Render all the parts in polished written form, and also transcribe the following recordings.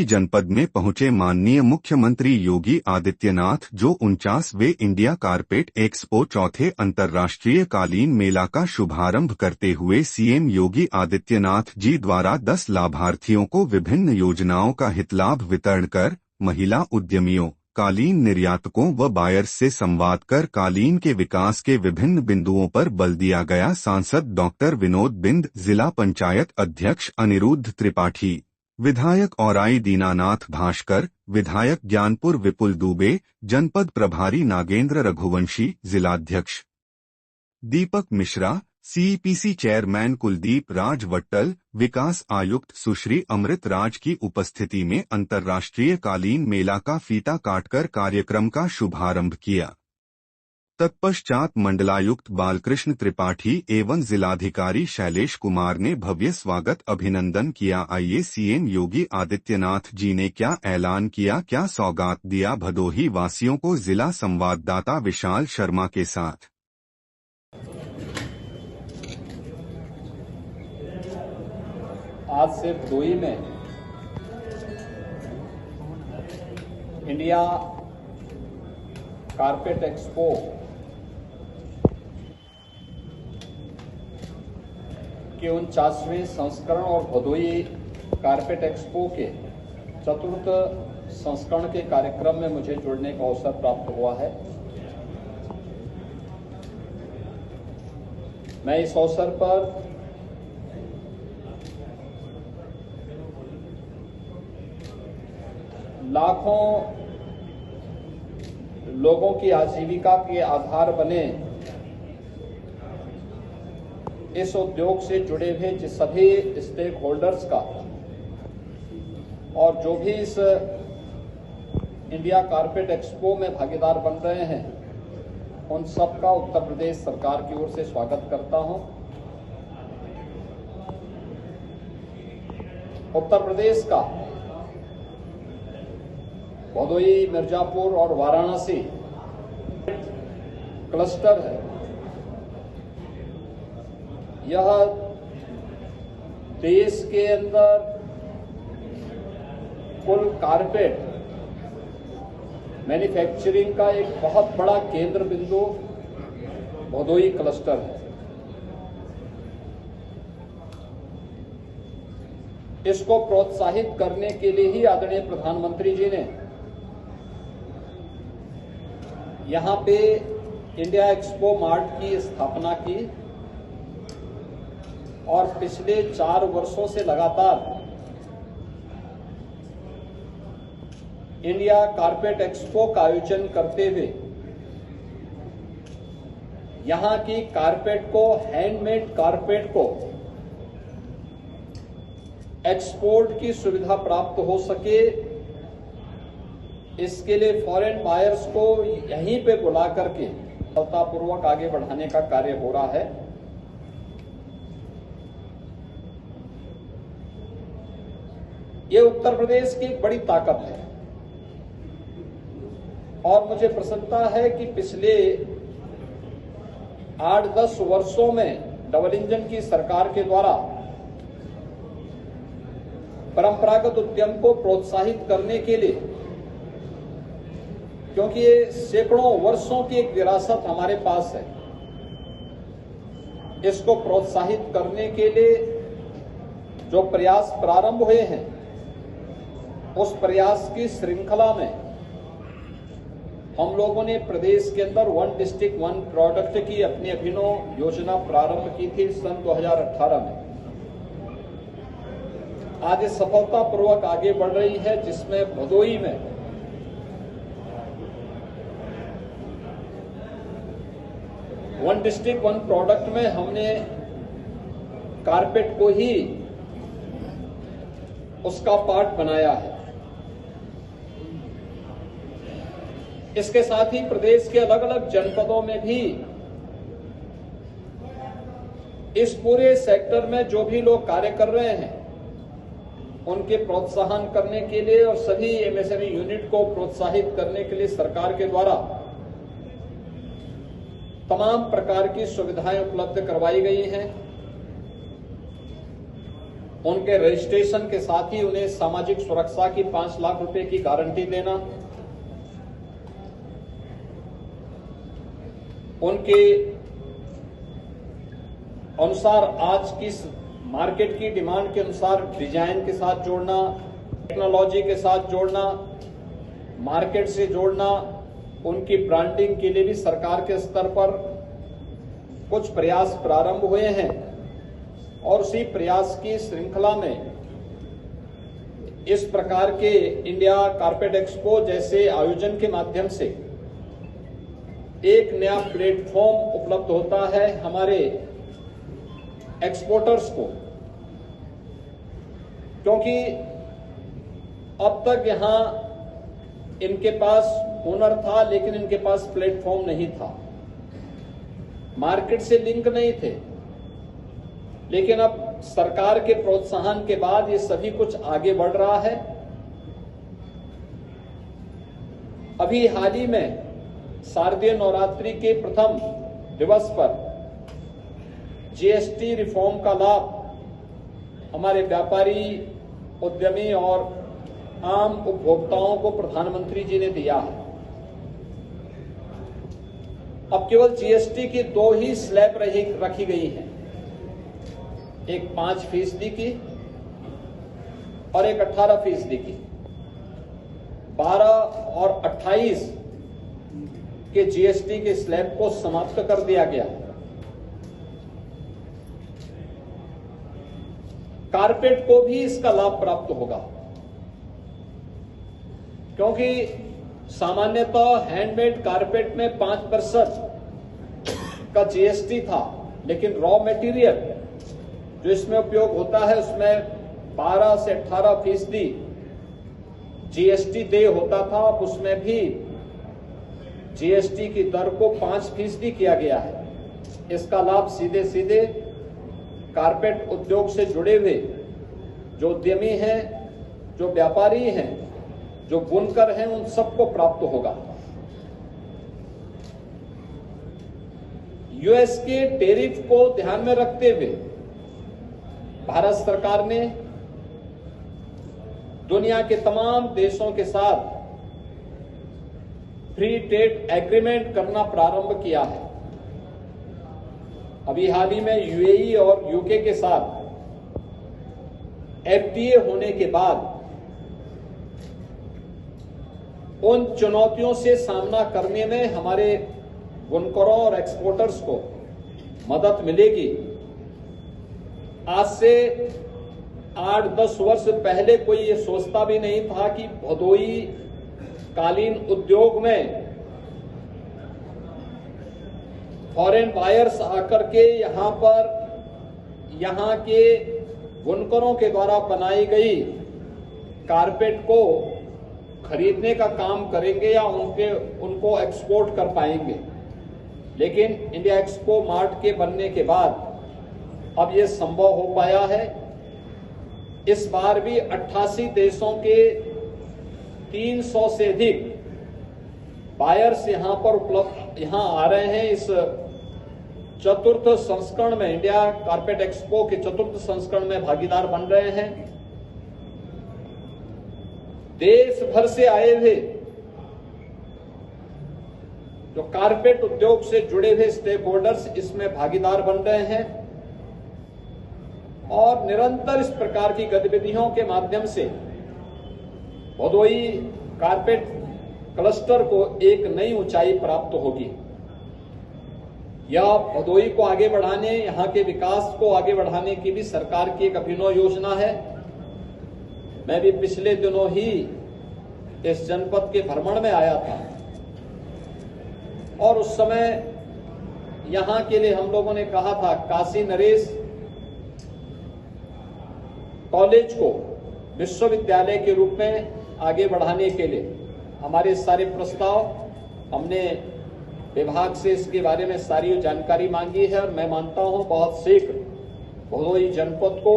रांची जनपद में पहुंचे माननीय मुख्यमंत्री योगी आदित्यनाथ, जो 49वें इंडिया कारपेट एक्सपो चौथे अंतर्राष्ट्रीय कालीन मेला का शुभारंभ करते हुए सीएम योगी आदित्यनाथ जी द्वारा 10 लाभार्थियों को विभिन्न योजनाओं का हितलाभ वितरण कर महिला उद्यमियों, कालीन निर्यातकों व बायर्स से संवाद कर कालीन के विकास के विभिन्न बिंदुओं पर बल दिया गया। सांसद डॉक्टर विनोद बिंद, जिला पंचायत अध्यक्ष अनिरुद्ध त्रिपाठी, विधायक औराई दीनानाथ भास्कर, विधायक ज्ञानपुर विपुल दुबे, जनपद प्रभारी नागेंद्र रघुवंशी, जिलाध्यक्ष दीपक मिश्रा, सीईपीसी चेयरमैन कुलदीप राज वट्टल, विकास आयुक्त सुश्री अमृत राज की उपस्थिति में अंतर्राष्ट्रीय कालीन मेला का फीता काटकर कार्यक्रम का शुभारंभ किया। तत्पश्चात मंडलायुक्त बालकृष्ण त्रिपाठी एवं जिलाधिकारी शैलेश कुमार ने भव्य स्वागत अभिनंदन किया। आइए सीएम योगी आदित्यनाथ जी ने क्या ऐलान किया, क्या सौगात दिया भदोही वासियों को, जिला संवाददाता विशाल शर्मा के साथ। आज से भदोही में इंडिया कारपेट एक्सपो के 49वें संस्करण और भदोही कारपेट एक्सपो के 4th संस्करण के कार्यक्रम में मुझे जुड़ने का अवसर प्राप्त हुआ है। मैं इस अवसर पर लाखों लोगों की आजीविका के आधार बने इस उद्योग से जुड़े हुए सभी स्टेक होल्डर्स का और जो भी इस इंडिया कारपेट एक्सपो में भागीदार बन रहे हैं, उन सबका उत्तर प्रदेश सरकार की ओर से स्वागत करता हूं। उत्तर प्रदेश का भदोही, मिर्जापुर और वाराणसी क्लस्टर है। यह देश के अंदर कुल कारपेट मैन्युफैक्चरिंग का एक बहुत बड़ा केंद्र बिंदु भदोही क्लस्टर है। इसको प्रोत्साहित करने के लिए ही आदरणीय प्रधानमंत्री जी ने यहां पे इंडिया एक्सपो मार्ट की स्थापना की और पिछले 4 वर्षों से लगातार इंडिया कारपेट एक्सपो का आयोजन करते हुए यहां की कारपेट को, हैंडमेड कारपेट को एक्सपोर्ट की सुविधा प्राप्त हो सके, इसके लिए फॉरेन बायर्स को यहीं पे बुला करके सफलतापूर्वक आगे बढ़ाने का कार्य हो रहा है। ये उत्तर प्रदेश की एक बड़ी ताकत है और मुझे प्रसन्नता है कि पिछले 8-10 वर्षों में डबल इंजन की सरकार के द्वारा परंपरागत उद्यम को प्रोत्साहित करने के लिए, क्योंकि ये सैकड़ों वर्षों की एक विरासत हमारे पास है, इसको प्रोत्साहित करने के लिए जो प्रयास प्रारंभ हुए हैं, उस प्रयास की श्रृंखला में हम लोगों ने प्रदेश के अंदर 1 डिस्ट्रिक्ट 1 प्रोडक्ट की अपनी अभिनव योजना प्रारंभ की थी सन 2018 में। आज सफलतापूर्वक आगे बढ़ रही है, जिसमें भदोही में वन डिस्ट्रिक्ट 1 प्रोडक्ट में हमने कारपेट को ही उसका पार्ट बनाया है। इसके साथ ही प्रदेश के अलग अलग जनपदों में भी इस पूरे सेक्टर में जो भी लोग कार्य कर रहे हैं, उनके प्रोत्साहन करने के लिए और सभी एमएसएमई यूनिट को प्रोत्साहित करने के लिए सरकार के द्वारा तमाम प्रकार की सुविधाएं उपलब्ध करवाई गई हैं। उनके रजिस्ट्रेशन के साथ ही उन्हें सामाजिक सुरक्षा की 5 लाख रुपए की गारंटी देना, उनके अनुसार आज की मार्केट की डिमांड के अनुसार डिजाइन के साथ जोड़ना, टेक्नोलॉजी के साथ जोड़ना, मार्केट से जोड़ना, उनकी ब्रांडिंग के लिए भी सरकार के स्तर पर कुछ प्रयास प्रारंभ हुए हैं और उसी प्रयास की श्रृंखला में इस प्रकार के इंडिया कारपेट एक्सपो जैसे आयोजन के माध्यम से एक नया प्लेटफॉर्म उपलब्ध होता है हमारे एक्सपोर्टर्स को, क्योंकि अब तक यहां इनके पास हुनर था लेकिन इनके पास प्लेटफॉर्म नहीं था, मार्केट से लिंक नहीं थे। लेकिन अब सरकार के प्रोत्साहन के बाद ये सभी कुछ आगे बढ़ रहा है। अभी हाल ही में शारदीय नवरात्रि के प्रथम दिवस पर जीएसटी रिफॉर्म का लाभ हमारे व्यापारी, उद्यमी और आम उपभोक्ताओं को प्रधानमंत्री जी ने दिया है। अब केवल जीएसटी की 2 ही स्लैब रखी गई हैं, एक 5% की और एक 18% की। 12 और 28 के जीएसटी के स्लैब को समाप्त कर दिया गया। कारपेट को भी इसका लाभ प्राप्त होगा, क्योंकि सामान्यतः हैंडमेड कारपेट में 5% का जीएसटी था, लेकिन रॉ मटेरियल जो इसमें उपयोग होता है उसमें 12 से 18% जीएसटी देय होता था। अब उसमें भी जीएसटी की दर को 5% किया गया है। इसका लाभ सीधे सीधे कारपेट उद्योग से जुड़े हुए जो उद्यमी हैं, जो व्यापारी हैं, जो बुनकर हैं, उन सबको प्राप्त होगा। यूएस के टैरिफ को ध्यान में रखते हुए भारत सरकार ने दुनिया के तमाम देशों के साथ फ्री ट्रेड एग्रीमेंट करना प्रारंभ किया है। अभी हाल ही में यूएई और यूके के साथ एफटीए होने के बाद उन चुनौतियों से सामना करने में हमारे बुनकरों और एक्सपोर्टर्स को मदद मिलेगी। आज से 8-10 वर्ष पहले कोई ये सोचता भी नहीं था कि भदोई कालीन उद्योग में फॉरेन बायर्स आकर के यहां के बुनकरों के द्वारा बनाई गई कारपेट को खरीदने का काम करेंगे या उनको एक्सपोर्ट कर पाएंगे। लेकिन इंडिया एक्सपो मार्ट के बनने के बाद अब यह संभव हो पाया है। इस बार भी 88 देशों के 300 से अधिक बायर्स यहां आ रहे हैं। इस चतुर्थ संस्करण में, इंडिया कारपेट एक्सपो के चतुर्थ संस्करण में भागीदार बन रहे हैं। देश भर से आए हुए जो कारपेट उद्योग से जुड़े हुए स्टेक होल्डर्स इसमें भागीदार बन रहे हैं और निरंतर इस प्रकार की गतिविधियों के माध्यम से भदोई कारपेट क्लस्टर को एक नई ऊंचाई प्राप्त होगी। यह भदोई को आगे बढ़ाने, यहां के विकास को आगे बढ़ाने की भी सरकार की एक अभिनव योजना है। मैं भी पिछले दिनों ही इस जनपद के भ्रमण में आया था और उस समय यहां के लिए हम लोगों ने कहा था काशी नरेश कॉलेज को विश्वविद्यालय के रूप में आगे बढ़ाने के लिए हमारे सारे प्रस्ताव, हमने विभाग से इसके बारे में सारी जानकारी मांगी है और मैं मानता हूं बहुत शीघ्र भदोई जनपद को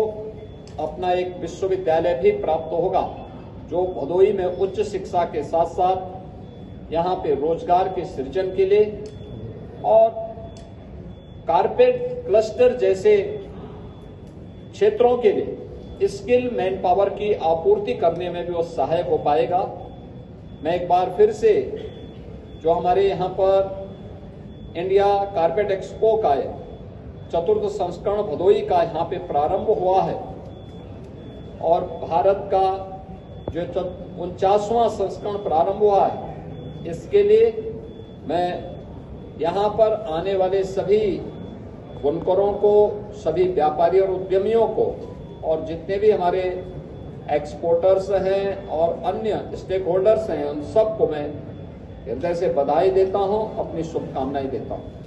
अपना एक विश्वविद्यालय भी प्राप्त होगा, जो भदोई में उच्च शिक्षा के साथ साथ यहां पे रोजगार के सृजन के लिए और कारपेट क्लस्टर जैसे क्षेत्रों के लिए स्किल मैन पावर की आपूर्ति करने में भी वो सहायक हो पाएगा। मैं एक बार फिर से जो हमारे यहाँ पर इंडिया कारपेट एक्सपो का चतुर्थ संस्करण भदोही का यहाँ पे प्रारंभ हुआ है और भारत का जो 49वां संस्करण प्रारंभ हुआ है, इसके लिए मैं यहाँ पर आने वाले सभी बुनकरों को, सभी व्यापारी और उद्यमियों को और जितने भी हमारे एक्सपोर्टर्स हैं और अन्य स्टेक होल्डर्स हैं, उन सबको मैं हृदय से बधाई देता हूं, अपनी शुभकामनाएं देता हूं।